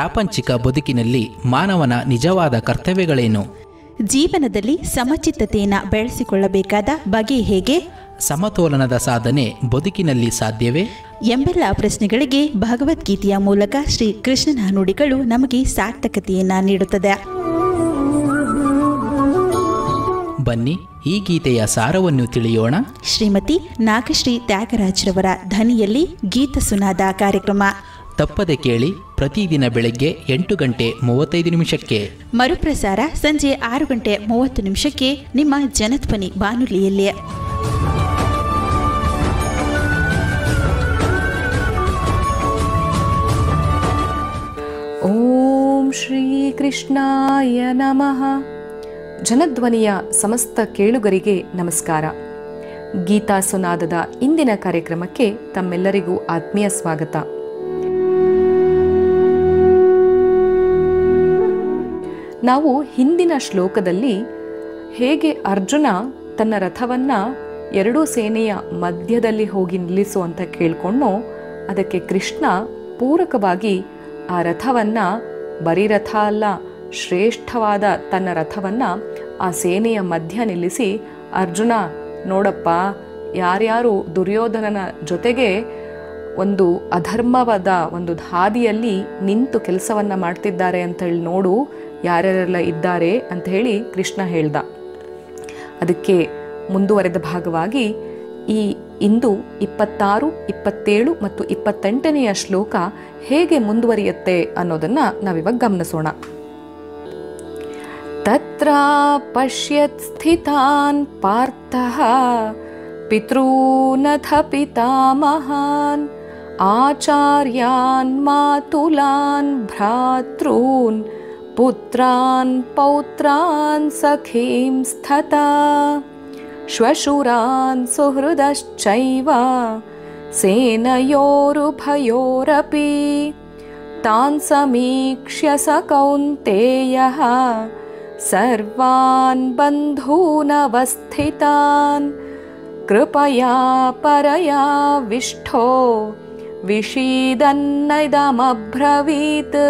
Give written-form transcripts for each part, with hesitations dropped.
ಪ್ರಾಪಂಚಿಕ ಬದುಕಿನಲ್ಲಿ ಮಾನವನ ನಿಜವಾದ ಕರ್ತವ್ಯಗಳೇನು? ಜೀವನದಲ್ಲಿ ಸಮಚಿತ್ತತೆಯನ್ನು ಬೆಳೆಸಿಕೊಳ್ಳಬೇಕಾದ ಬಗೆ ಹೇಗೆ? ಸಮತೋಲನದ ಸಾಧನೆ ಬದುಕಿನಲ್ಲಿ ಸಾಧ್ಯವೇ? ಎಂಬೆಲ್ಲ ಪ್ರಶ್ನೆಗಳಿಗೆ ಭಗವದ್ಗೀತೆಯ ಮೂಲಕ ಶ್ರೀ ಕೃಷ್ಣನ ನುಡಿಗಳು ನಮಗೆ ಸಾರ್ಥಕತೆಯನ್ನು ನೀಡುತ್ತದೆ. ಬನ್ನಿ, ಈ ಗೀತೆಯ ಸಾರವನ್ನು ತಿಳಿಯೋಣ. ಶ್ರೀಮತಿ ನಾಗಶ್ರೀ ತ್ಯಾಗರಾಜ್ರವರ ಧ್ವನಿಯಲ್ಲಿ ಗೀತ ಸುನಾದ ಕಾರ್ಯಕ್ರಮ ತಪ್ಪದೆ ಕೇಳಿ. ಪ್ರತಿದಿನ ಬೆಳಗ್ಗೆ 8:35 ಮರುಪ್ರಸಾರ ಸಂಜೆ 6:30 ನಿಮ್ಮ ಜನಧ್ವನಿ ಬಾನುಲಿಯಲ್ಲಿ. ಓಂ ಶ್ರೀ ಕೃಷ್ಣಾಯ ನಮಃ. ಜನಧ್ವನಿಯ ಸಮಸ್ತ ಕೇಳುಗರಿಗೆ ನಮಸ್ಕಾರ. ಗೀತಾ ಸುನಾದದ ಇಂದಿನ ಕಾರ್ಯಕ್ರಮಕ್ಕೆ ತಮ್ಮೆಲ್ಲರಿಗೂ ಆತ್ಮೀಯ ಸ್ವಾಗತ. ನಾವು ಹಿಂದಿನ ಶ್ಲೋಕದಲ್ಲಿ ಹೇಗೆ ಅರ್ಜುನ ತನ್ನ ರಥವನ್ನು ಎರಡೂ ಸೇನೆಯ ಮಧ್ಯದಲ್ಲಿ ಹೋಗಿ ನಿಲ್ಲಿಸು ಅಂತ ಕೇಳ್ಕೊಂಡೋ, ಅದಕ್ಕೆ ಕೃಷ್ಣ ಪೂರಕವಾಗಿ ಆ ರಥವನ್ನು, ಬರೀ ರಥ ಅಲ್ಲ, ಶ್ರೇಷ್ಠವಾದ ತನ್ನ ರಥವನ್ನು ಆ ಸೇನೆಯ ಮಧ್ಯ ನಿಲ್ಲಿಸಿ, ಅರ್ಜುನ ನೋಡಪ್ಪ, ಯಾರ್ಯಾರು ದುರ್ಯೋಧನನ ಜೊತೆಗೆ ಒಂದು ಅಧರ್ಮವಾದ ಒಂದು ಹಾದಿಯಲ್ಲಿ ನಿಂತು ಕೆಲಸವನ್ನು ಮಾಡ್ತಿದ್ದಾರೆ ಅಂತೇಳಿ ನೋಡು, ಯಾರ್ಯಾರೆಲ್ಲ ಇದ್ದಾರೆ ಅಂತ ಹೇಳಿ ಕೃಷ್ಣ ಹೇಳ್ದ. ಅದಕ್ಕೆ ಮುಂದುವರೆದ ಭಾಗವಾಗಿ ಇಂದು 26, 27 ಮತ್ತು 28ನೆಯ ಶ್ಲೋಕ ಹೇಗೆ ಮುಂದುವರಿಯುತ್ತೆ ಅನ್ನೋದನ್ನು ನಾವಿವಾಗ ಗಮನಿಸೋಣ. ತತ್ರ ಪಶ್ಯತ್ ಸ್ಥಿತಾನ್ ಪಾರ್ಥಃ ಪಿತॄನಥ ಪಿತಾಮಹಾನ್ ಆಚಾರ್ಯಾನ್ ಮಾತುಲಾನ್ ಭ್ರಾತॄನ್ ಪುತ್ರಾನ್ ಪೌತ್ರಾನ್ ಸಖೀಂಸ್ತಥಾ ಶ್ವಶುರಾನ್ ಸುಹೃದಶ್ಚೈವ ಸೇನಯೋರುಭಯೋರಪಿ ತಾನ್ ಸಮೀಕ್ಷ್ಯ ಸ ಕೌಂತೇಯಃ ಸರ್ವಾನ್ ಬಂಧೂನವಸ್ಥಿತಾನ್ ಕೃಪಯಾ ಪರಯಾ ವಿಷ್ಠೋ ವಿಷೀದನ್ನೈದಮಬ್ರವೀತ್.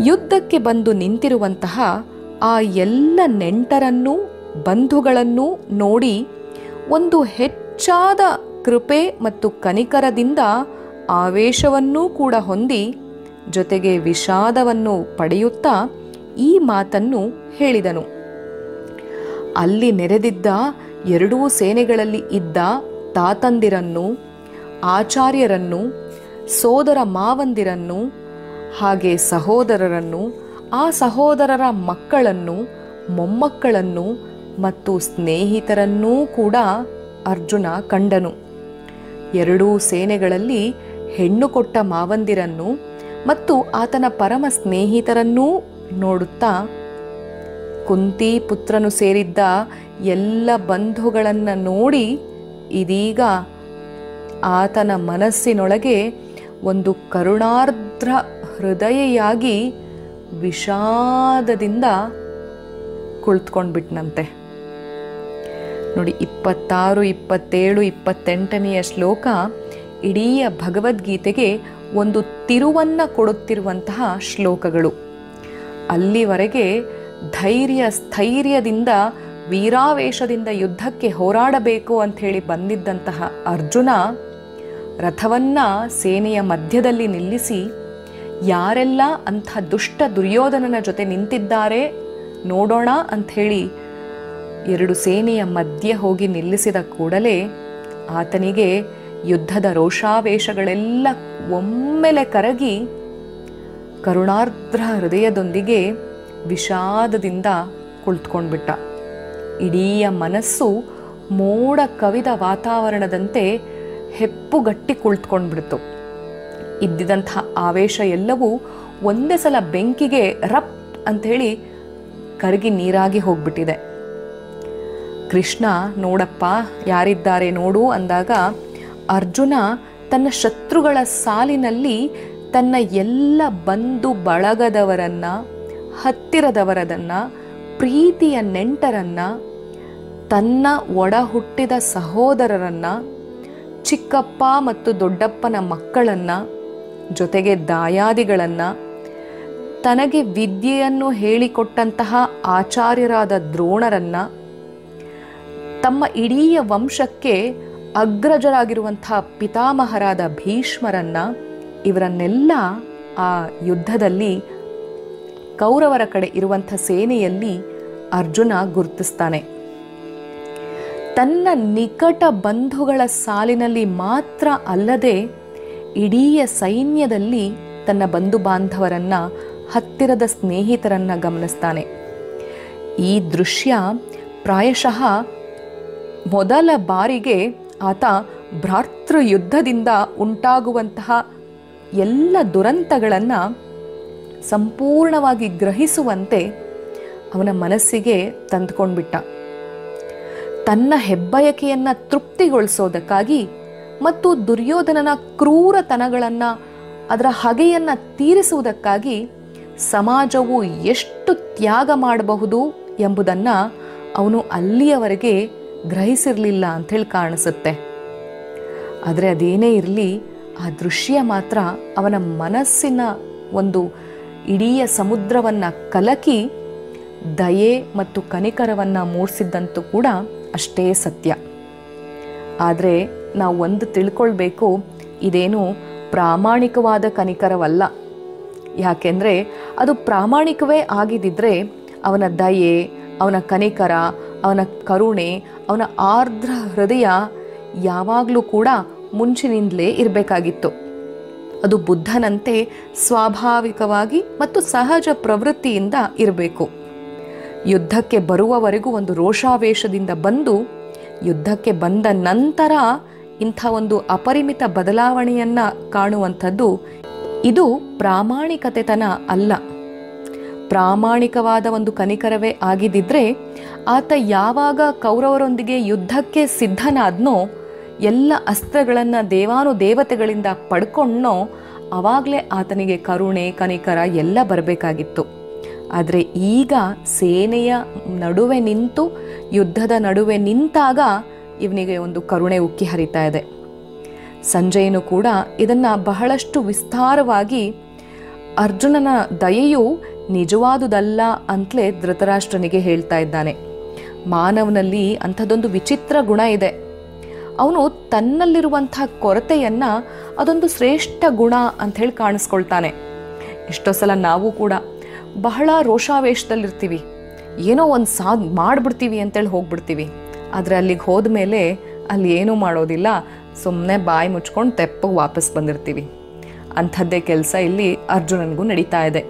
ಯುದ್ಧಕ್ಕೆ ಬಂದು ನಿಂತಿರುವಂತಹ ಆ ಎಲ್ಲ ನೆಂಟರನ್ನೂ ಬಂಧುಗಳನ್ನೂ ನೋಡಿ ಒಂದು ಹೆಚ್ಚಾದ ಕೃಪೆ ಮತ್ತು ಕನಿಕರದಿಂದ ಆವೇಶವನ್ನೂ ಕೂಡ ಹೊಂದಿ, ಜೊತೆಗೆ ವಿಷಾದವನ್ನು ಪಡೆಯುತ್ತಾ ಈ ಮಾತನ್ನು ಹೇಳಿದನು. ಅಲ್ಲಿ ನೆರೆದಿದ್ದ ಎರಡೂ ಸೇನೆಗಳಲ್ಲಿ ಇದ್ದ ತಾತಂದಿರನ್ನು, ಆಚಾರ್ಯರನ್ನು, ಸೋದರ ಮಾವಂದಿರನ್ನು, ಹಾಗೆ ಸಹೋದರರನ್ನು, ಆ ಸಹೋದರರ ಮಕ್ಕಳನ್ನು, ಮೊಮ್ಮಕ್ಕಳನ್ನು ಮತ್ತು ಸ್ನೇಹಿತರನ್ನೂ ಕೂಡ ಅರ್ಜುನ ಕಂಡನು. ಎರಡೂ ಸೇನೆಗಳಲ್ಲಿ ಹೆಣ್ಣು ಕೊಟ್ಟ ಮಾವಂದಿರನ್ನು ಮತ್ತು ಆತನ ಪರಮ ಸ್ನೇಹಿತರನ್ನೂ ನೋಡುತ್ತಾ, ಕುಂತಿ ಪುತ್ರನು ಸೇರಿದ್ದ ಎಲ್ಲ ಬಂಧುಗಳನ್ನು ನೋಡಿ ಇದೀಗ ಆತನ ಮನಸ್ಸಿನೊಳಗೆ ಒಂದು ಕರುಣಾರ್ದ್ರ ಹೃದಯಿಯಾಗಿ ವಿಷಾದದಿಂದ ಕುಳಿತುಕೊಂಡ್ಬಿಟ್ನಂತೆ. ನೋಡಿ, 26, 27, 28ನೆಯ ಶ್ಲೋಕ ಇಡೀ ಭಗವದ್ಗೀತೆಗೆ ಒಂದು ತಿರುವನ್ನು ಕೊಡುತ್ತಿರುವಂತಹ ಶ್ಲೋಕಗಳು. ಅಲ್ಲಿವರೆಗೆ ಧೈರ್ಯ ಸ್ಥೈರ್ಯದಿಂದ ವೀರಾವೇಶದಿಂದ ಯುದ್ಧಕ್ಕೆ ಹೋರಾಡಬೇಕು ಅಂಥೇಳಿ ಬಂದಿದ್ದಂತಹ ಅರ್ಜುನ ರಥವನ್ನು ಸೇನೆಯ ಮಧ್ಯದಲ್ಲಿ ನಿಲ್ಲಿಸಿ, ಯಾರೆಲ್ಲ ಅಂಥ ದುಷ್ಟ ದುರ್ಯೋಧನನ ಜೊತೆ ನಿಂತಿದ್ದಾರೆ ನೋಡೋಣ ಅಂಥೇಳಿ ಎರಡು ಸೇನೆಯ ಮಧ್ಯೆ ಹೋಗಿ ನಿಲ್ಲಿಸಿದ ಕೂಡಲೇ ಆತನಿಗೆ ಯುದ್ಧದ ರೋಷಾವೇಶಗಳೆಲ್ಲ ಒಮ್ಮೆಲೆ ಕರಗಿ ಕರುಣಾರ್ದ್ರ ಹೃದಯದೊಂದಿಗೆ ವಿಷಾದದಿಂದ ಕುಳಿತುಕೊಂಡ್ಬಿಟ್ಟ. ಇಡೀ ಮನಸ್ಸು ಮೋಡ ಕವಿದ ವಾತಾವರಣದಂತೆ ಹೆಪ್ಪುಗಟ್ಟಿ ಕುಳಿತುಕೊಂಡ್ಬಿಡ್ತು. ಇದ್ದಿದ್ದಂಥ ಆವೇಶ ಎಲ್ಲವೂ ಒಂದೇ ಸಲ ಬೆಂಕಿಗೆ ರಪ್ ಅಂಥೇಳಿ ಕರಗಿ ನೀರಾಗಿ ಹೋಗ್ಬಿಟ್ಟಿದೆ. ಕೃಷ್ಣ ನೋಡಪ್ಪ ಯಾರಿದ್ದಾರೆ ನೋಡು ಅಂದಾಗ ಅರ್ಜುನ ತನ್ನ ಶತ್ರುಗಳ ಸಾಲಿನಲ್ಲಿ ತನ್ನ ಎಲ್ಲ ಬಂಧು ಬಳಗದವರನ್ನ, ಹತ್ತಿರದವರದನ್ನ, ಪ್ರೀತಿಯ ನೆಂಟರನ್ನ, ತನ್ನ ಒಡ ಹುಟ್ಟಿದ ಸಹೋದರರನ್ನ, ಚಿಕ್ಕಪ್ಪ ಮತ್ತು ದೊಡ್ಡಪ್ಪನ ಮಕ್ಕಳನ್ನ, ಜೊತೆಗೆ ದಾಯಾದಿಗಳನ್ನು, ತನಗೆ ವಿದ್ಯೆಯನ್ನು ಹೇಳಿಕೊಟ್ಟಂತಹ ಆಚಾರ್ಯರಾದ ದ್ರೋಣರನ್ನು, ತಮ್ಮ ಇಡೀ ವಂಶಕ್ಕೆ ಅಗ್ರಜರಾಗಿರುವಂತಹ ಪಿತಾಮಹರಾದ ಭೀಷ್ಮರನ್ನು, ಇವರನ್ನೆಲ್ಲ ಆ ಯುದ್ಧದಲ್ಲಿ ಕೌರವರ ಕಡೆ ಇರುವಂಥ ಸೇನೆಯಲ್ಲಿ ಅರ್ಜುನ ಗುರುತಿಸ್ತಾನೆ. ತನ್ನ ನಿಕಟ ಬಂಧುಗಳ ಸಾಲಿನಲ್ಲಿ ಮಾತ್ರ ಅಲ್ಲದೆ ಇಡೀ ಸೈನ್ಯದಲ್ಲಿ ತನ್ನ ಬಂಧು ಬಾಂಧವರನ್ನ, ಹತ್ತಿರದ ಸ್ನೇಹಿತರನ್ನ ಗಮನಿಸ್ತಾನೆ. ಈ ದೃಶ್ಯ ಪ್ರಾಯಶಃ ಮೊದಲ ಬಾರಿಗೆ ಆತ ಭ್ರಾತೃ ಯುದ್ಧದಿಂದ ಉಂಟಾಗುವಂತಹ ಎಲ್ಲ ದುರಂತಗಳನ್ನು ಸಂಪೂರ್ಣವಾಗಿ ಗ್ರಹಿಸುವಂತೆ ಅವನ ಮನಸ್ಸಿಗೆ ತಂದುಕೊಂಡ್ಬಿಟ್ಟ. ತನ್ನ ಹೆಬ್ಬಯಕೆಯನ್ನು ತೃಪ್ತಿಗೊಳಿಸೋದಕ್ಕಾಗಿ ಮತ್ತು ದುರ್ಯೋಧನನ ಕ್ರೂರತನಗಳನ್ನು, ಅದರ ಹಗೆಯನ್ನು ತೀರಿಸುವುದಕ್ಕಾಗಿ ಸಮಾಜವು ಎಷ್ಟು ತ್ಯಾಗ ಮಾಡಬಹುದು ಎಂಬುದನ್ನು ಅವನು ಅಲ್ಲಿಯವರೆಗೆ ಗ್ರಹಿಸಿರಲಿಲ್ಲ ಅಂಥೇಳಿ ಕಾಣಿಸುತ್ತೆ. ಆದರೆ ಅದೇನೇ ಇರಲಿ, ಆ ದೃಶ್ಯ ಮಾತ್ರ ಅವನ ಮನಸ್ಸಿನ ಒಂದು ಇಡೀ ಸಮುದ್ರವನ್ನು ಕಲಕಿ ದಯೆ ಮತ್ತು ಕನಿಕರವನ್ನು ಮೂಡಿಸಿದ್ದಂತೂ ಕೂಡ ಅಷ್ಟೇ ಸತ್ಯ. ಆದರೆ ನಾವು ಒಂದು ತಿಳ್ಕೊಳ್ಬೇಕು, ಇದೇನು ಪ್ರಾಮಾಣಿಕವಾದ ಕನಿಕರವಲ್ಲ. ಯಾಕೆಂದರೆ ಅದು ಪ್ರಾಮಾಣಿಕವೇ ಆಗಿದ್ದಿದ್ರೆ ಅವನ ದಯೆ, ಅವನ ಕನಿಕರ, ಅವನ ಕರುಣೆ, ಅವನ ಆರ್ದ್ರ ಹೃದಯ ಯಾವಾಗಲೂ ಕೂಡ ಮುಂಚಿನಿಂದಲೇ ಇರಬೇಕಾಗಿತ್ತು. ಅದು ಬುದ್ಧನಂತೆ ಸ್ವಾಭಾವಿಕವಾಗಿ ಮತ್ತು ಸಹಜ ಪ್ರವೃತ್ತಿಯಿಂದ ಇರಬೇಕು. ಯುದ್ಧಕ್ಕೆ ಬರುವವರೆಗೂ ಒಂದು ರೋಷಾವೇಶದಿಂದ ಬಂದು, ಯುದ್ಧಕ್ಕೆ ಬಂದ ನಂತರ ಇಂಥ ಒಂದು ಅಪರಿಮಿತ ಬದಲಾವಣೆಯನ್ನು ಕಾಣುವಂಥದ್ದು ಇದು ಪ್ರಾಮಾಣಿಕತೆತನ ಅಲ್ಲ. ಪ್ರಾಮಾಣಿಕವಾದ ಒಂದು ಕನಿಕರವೇ ಆಗಿದ್ದಿದ್ರೆ ಆತ ಯಾವಾಗ ಕೌರವರೊಂದಿಗೆ ಯುದ್ಧಕ್ಕೆ ಸಿದ್ಧನಾದ್ನೋ, ಎಲ್ಲ ಅಸ್ತ್ರಗಳನ್ನು ದೇವಾನುದೇವತೆಗಳಿಂದ ಪಡ್ಕೊಂಡ್ನೋ, ಆವಾಗಲೇ ಆತನಿಗೆ ಕರುಣೆ, ಕನಿಕರ ಎಲ್ಲ ಬರಬೇಕಾಗಿತ್ತು. ಆದರೆ ಈಗ ಸೇನೆಯ ನಡುವೆ ನಿಂತು, ಯುದ್ಧದ ನಡುವೆ ನಿಂತಾಗ ಇವನಿಗೆ ಒಂದು ಕರುಣೆ ಉಕ್ಕಿ ಹರಿತಾ ಇದೆ. ಸಂಜಯನು ಕೂಡ ಇದನ್ನು ಬಹಳಷ್ಟು ವಿಸ್ತಾರವಾಗಿ ಅರ್ಜುನನ ದಯೆಯು ನಿಜವಾದುದಲ್ಲ ಅಂತಲೇ ಧೃತರಾಷ್ಟ್ರನಿಗೆ ಹೇಳ್ತಾ ಇದ್ದಾನೆ. ಮಾನವನಲ್ಲಿ ಅಂಥದ್ದೊಂದು ವಿಚಿತ್ರ ಗುಣ ಇದೆ. ಅವನು ತನ್ನಲ್ಲಿರುವಂಥ ಕೊರತೆಯನ್ನು ಅದೊಂದು ಶ್ರೇಷ್ಠ ಗುಣ ಅಂಥೇಳಿ ಕಾಣಿಸ್ಕೊಳ್ತಾನೆ. ಎಷ್ಟೋ ಸಲ ನಾವು ಕೂಡ ಬಹಳ ರೋಷಾವೇಶದಲ್ಲಿರ್ತೀವಿ, ಏನೋ ಒಂದು ಮಾಡಿಬಿಡ್ತೀವಿ ಅಂತೇಳಿ ಹೋಗ್ಬಿಡ್ತೀವಿ. ಆದರೆ ಅಲ್ಲಿಗೆ ಹೋದ ಮೇಲೆ ಅಲ್ಲಿ ಏನೂ ಮಾಡೋದಿಲ್ಲ, ಸುಮ್ಮನೆ ಬಾಯಿ ಮುಚ್ಕೊಂಡು ತೆಪ್ಪಗೆ ವಾಪಸ್ ಬಂದಿರ್ತೀವಿ. ಅಂಥದ್ದೇ ಕೆಲಸ ಇಲ್ಲಿ ಅರ್ಜುನನಿಗೂ ನಡೀತಾ ಇದೆ.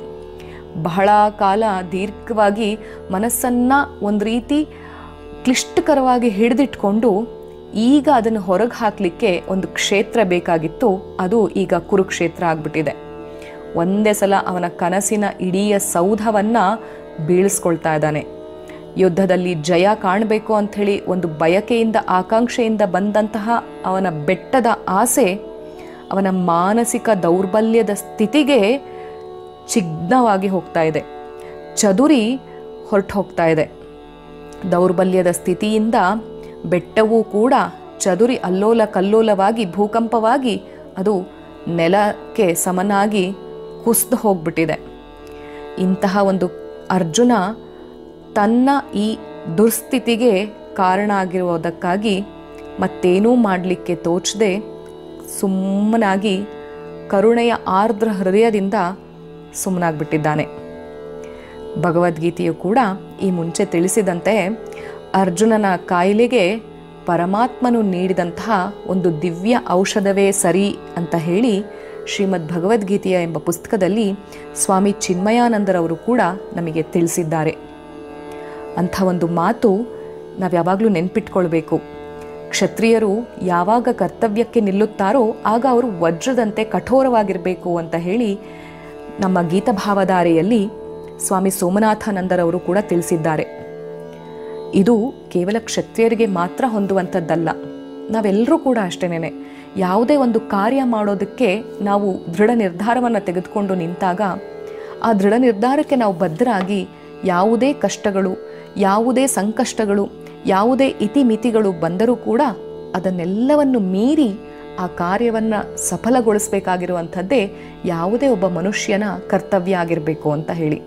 ಬಹಳ ಕಾಲ ದೀರ್ಘವಾಗಿ ಮನಸ್ಸನ್ನು ಒಂದು ರೀತಿ ಕ್ಲಿಷ್ಟಕರವಾಗಿ ಹಿಡಿದಿಟ್ಕೊಂಡು ಈಗ ಅದನ್ನು ಹೊರಗೆ ಹಾಕಲಿಕ್ಕೆ ಒಂದು ಕ್ಷೇತ್ರ ಬೇಕಾಗಿತ್ತು. ಅದು ಈಗ ಕುರುಕ್ಷೇತ್ರ ಆಗಿಬಿಟ್ಟಿದೆ. ಒಂದೇ ಸಲ ಅವನ ಕನಸಿನ ಇಡೀ ಸೌಧವನ್ನು ಬೀಳಿಸ್ಕೊಳ್ತಾ ಇದ್ದಾನೆ. ಯುದ್ಧದಲ್ಲಿ ಜಯ ಕಾಣಬೇಕು ಅಂಥೇಳಿ ಒಂದು ಬಯಕೆಯಿಂದ, ಆಕಾಂಕ್ಷೆಯಿಂದ ಬಂದಂತಹ ಅವನ ಬೆಟ್ಟದ ಆಸೆ ಅವನ ಮಾನಸಿಕ ದೌರ್ಬಲ್ಯದ ಸ್ಥಿತಿಗೆ ಚಿಗ್ನವಾಗಿ ಹೋಗ್ತಾ ಇದೆ. ಚದುರಿ ಹೊರಟು ಹೋಗ್ತಾ ಇದೆ. ದೌರ್ಬಲ್ಯದ ಸ್ಥಿತಿಯಿಂದ ಬೆಟ್ಟವೂ ಕೂಡ ಚದುರಿ ಅಲ್ಲೋಲ ಕಲ್ಲೋಲವಾಗಿ, ಭೂಕಂಪವಾಗಿ ಅದು ನೆಲಕ್ಕೆ ಸಮನಾಗಿ ಕುಸಿದು ಹೋಗ್ಬಿಟ್ಟಿದೆ. ಇಂತಹ ಒಂದು ಅರ್ಜುನ ತನ್ನ ಈ ದುರ್ಸ್ಥಿತಿಗೆ ಕಾರಣ ಆಗಿರುವುದಕ್ಕಾಗಿ ಮತ್ತೇನೂ ಮಾಡಲಿಕ್ಕೆ ತೋಚದೆ ಸುಮ್ಮನಾಗಿ ಕರುಣೆಯ ಆರ್ದ್ರ ಹೃದಯದಿಂದ ಸುಮ್ಮನಾಗ್ಬಿಟ್ಟಿದ್ದಾನೆ. ಭಗವದ್ಗೀತೆಯು ಕೂಡ ಈ ಮುಂಚೆ ತಿಳಿಸಿದಂತೆ ಅರ್ಜುನನ ಕಾಯಿಲೆಗೆ ಪರಮಾತ್ಮನು ನೀಡಿದಂತಹ ಒಂದು ದಿವ್ಯ ಔಷಧವೇ ಸರಿ ಅಂತ ಹೇಳಿ ಶ್ರೀಮದ್ ಭಗವದ್ಗೀತೆಯ ಎಂಬ ಪುಸ್ತಕದಲ್ಲಿ ಸ್ವಾಮಿ ಚಿನ್ಮಯಾನಂದರವರು ಕೂಡ ನಮಗೆ ತಿಳಿಸಿದ್ದಾರೆ. ಅಂಥ ಒಂದು ಮಾತು ನಾವು ಯಾವಾಗಲೂ ನೆನ್ಪಿಟ್ಕೊಳ್ಬೇಕು. ಕ್ಷತ್ರಿಯರು ಯಾವಾಗ ಕರ್ತವ್ಯಕ್ಕೆ ನಿಲ್ಲುತ್ತಾರೋ ಆಗ ಅವರು ವಜ್ರದಂತೆ ಕಠೋರವಾಗಿರಬೇಕು ಅಂತ ಹೇಳಿ ನಮ್ಮ ಗೀತಭಾವಧಾರೆಯಲ್ಲಿ ಸ್ವಾಮಿ ಸೋಮನಾಥಾನಂದರವರು ಕೂಡ ತಿಳಿಸಿದ್ದಾರೆ. ಇದು ಕೇವಲ ಕ್ಷತ್ರಿಯರಿಗೆ ಮಾತ್ರ ಹೊಂದುವಂಥದ್ದಲ್ಲ. ನಾವೆಲ್ಲರೂ ಕೂಡ ಅಷ್ಟೇನೆ. ಯಾವುದೇ ಒಂದು ಕಾರ್ಯ ಮಾಡೋದಕ್ಕೆ ನಾವು ದೃಢ ನಿರ್ಧಾರವನ್ನು ತೆಗೆದುಕೊಂಡು ನಿಂತಾಗ ಆ ದೃಢ ನಿರ್ಧಾರಕ್ಕೆ ನಾವು ಬದ್ಧರಾಗಿ ಯಾವುದೇ ಕಷ್ಟಗಳು, ಯಾವುದೇ ಸಂಕಷ್ಟಗಳು, ಯಾವುದೇ ಇತಿಮಿತಿಗಳು ಬಂದರೂ ಕೂಡ ಅದನ್ನೆಲ್ಲವನ್ನು ಮೀರಿ ಆ ಕಾರ್ಯವನ್ನು ಸಫಲಗೊಳಿಸಬೇಕಾಗಿರುವಂಥದ್ದೇ ಯಾವುದೇ ಒಬ್ಬ ಮನುಷ್ಯನ ಕರ್ತವ್ಯ ಆಗಿರಬೇಕು ಅಂತ ಹೇಳಿ.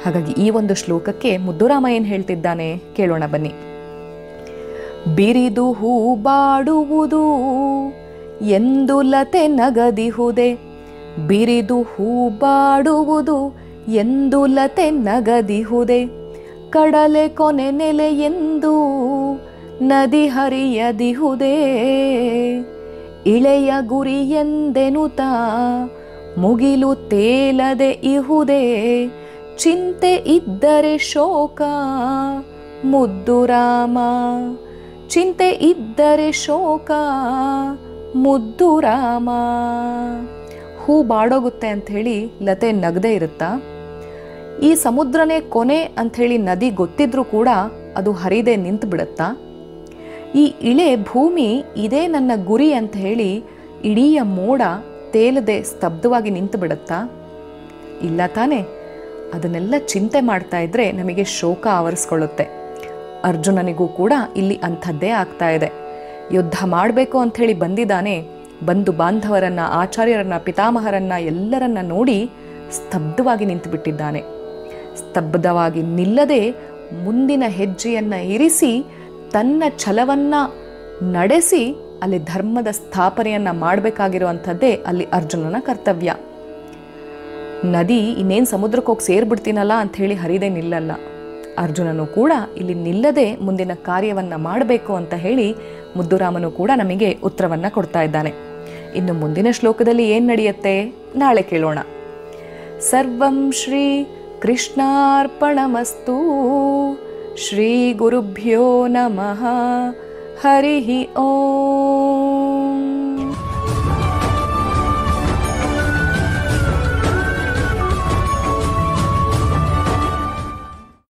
ಹಾಗಾಗಿ ಈ ಒಂದು ಶ್ಲೋಕಕ್ಕೆ ಮುದ್ದುರಾಮ ಏನು ಹೇಳ್ತಿದ್ದಾನೆ ಕೇಳೋಣ ಬನ್ನಿ. ಬಿರಿದು ಹೂ ಬಾಡುವುದು ಎಂದು ಲತೆ ನಗದಿಹುದೆ, ಬಿರಿದು ಹೂ ಬಾಡುವುದು ಎಂದು ಲತೆ ನಗದಿಹುದೆ, ಕಡಲೆ ಕೊನೆ ನೆಲೆ ಎಂದು ನದಿ ಹರಿಯದಿಹುದೇ, ಇಳೆಯ ಗುರಿ ಎಂದೆನುತ ಮುಗಿಲು ತೇಲದೆ ಇಹುದೇ, ಚಿಂತೆ ಇದ್ದರೆ ಶೋಕ ಮುದ್ದು ರಾಮ, ಚಿಂತೆ ಇದ್ದರೆ ಶೋಕ ಮುದ್ದು ರಾಮ. ಹೂ ಬಾಡೋಗುತ್ತೆ ಅಂಥೇಳಿ ಲತೆ ನಗದೆ ಇರುತ್ತಾ? ಈ ಸಮುದ್ರನೇ ಕೊನೆ ಅಂಥೇಳಿ ನದಿ ಗೊತ್ತಿದ್ರೂ ಕೂಡ ಅದು ಹರಿದೆ ನಿಂತು ಬಿಡುತ್ತಾ? ಈ ಇಳೆ ಭೂಮಿ ಇದೇ ನನ್ನ ಗುರಿ ಅಂತ ಹೇಳಿ ಇಡೀ ಮೋಡ ತೇಲದೆ ಸ್ತಬ್ಧವಾಗಿ ನಿಂತು ಬಿಡುತ್ತಾ? ಇಲ್ಲ ತಾನೆ. ಅದನ್ನೆಲ್ಲ ಚಿಂತೆ ಮಾಡ್ತಾ ಇದ್ರೆ ನಮಗೆ ಶೋಕ ಆವರಿಸ್ಕೊಳ್ಳುತ್ತೆ. ಅರ್ಜುನನಿಗೂ ಕೂಡ ಇಲ್ಲಿ ಅಂಥದ್ದೇ ಆಗ್ತಾ ಇದೆ. ಯುದ್ಧ ಮಾಡಬೇಕು ಅಂಥೇಳಿ ಬಂದಿದ್ದಾನೆ. ಬಂಧು ಬಾಂಧವರನ್ನ, ಆಚಾರ್ಯರನ್ನ, ಪಿತಾಮಹರನ್ನ ಎಲ್ಲರನ್ನ ನೋಡಿ ಸ್ತಬ್ಧವಾಗಿ ನಿಂತು ಬಿಟ್ಟಿದ್ದಾನೆ. ಸ್ತಬ್ಧವಾಗಿ ನಿಲ್ಲದೆ ಮುಂದಿನ ಹೆಜ್ಜೆಯನ್ನು ಇರಿಸಿ ತನ್ನ ಛಲವನ್ನ ನಡೆಸಿ ಅಲ್ಲಿ ಧರ್ಮದ ಸ್ಥಾಪನೆಯನ್ನ ಮಾಡಬೇಕಾಗಿರುವಂಥದ್ದೇ ಅಲ್ಲಿ ಅರ್ಜುನನ ಕರ್ತವ್ಯ. ನದಿ ಇನ್ನೇನು ಸಮುದ್ರಕ್ಕೆ ಹೋಗಿ ಸೇರ್ಬಿಡ್ತೀನಲ್ಲ ಅಂಥೇಳಿ ಹರಿದೇ ನಿಲ್ಲಲ್ಲ. ಅರ್ಜುನನು ಕೂಡ ಇಲ್ಲಿ ನಿಲ್ಲದೆ ಮುಂದಿನ ಕಾರ್ಯವನ್ನು ಮಾಡಬೇಕು ಅಂತ ಹೇಳಿ ಮುದ್ದುರಾಮನು ಕೂಡ ನಮಗೆ ಉತ್ತರವನ್ನು ಕೊಡ್ತಾ ಇದ್ದಾನೆ. ಇನ್ನು ಮುಂದಿನ ಶ್ಲೋಕದಲ್ಲಿ ಏನು ನಡೆಯುತ್ತೆ ನಾಳೆ ಕೇಳೋಣ. ಸರ್ವಂ ಶ್ರೀ ಕೃಷ್ಣಾರ್ಪಣಮಸ್ತು. ಶ್ರೀ ಗುರುಭ್ಯೋ ನಮಃ. ಹರಿ ಓಂ.